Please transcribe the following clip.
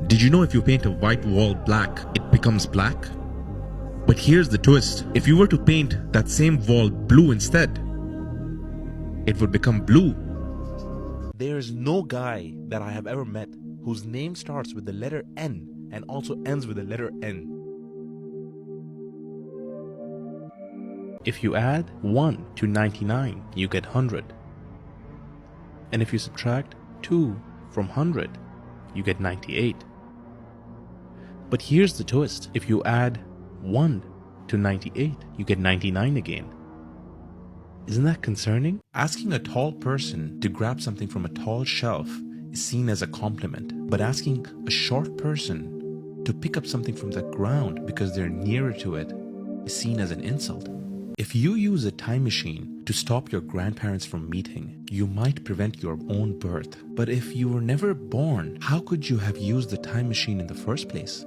Did you know if you paint a white wall black, it becomes black? But here's the twist. If you were to paint that same wall blue instead, it would become blue. There's no guy that I have ever met whose name starts with the letter N and also ends with the letter N. If you add 1 to 99, you get 100. And if you subtract 2 from 100, you get 98. But here's the twist. If you add 1 to 98, you get 99 again. Isn't that concerning? Asking a tall person to grab something from a tall shelf is seen as a compliment, but asking a short person to pick up something from the ground because they're nearer to it is seen as an insult. If you use a time machine to stop your grandparents from meeting, you might prevent your own birth. But if you were never born, how could you have used the time machine in the first place?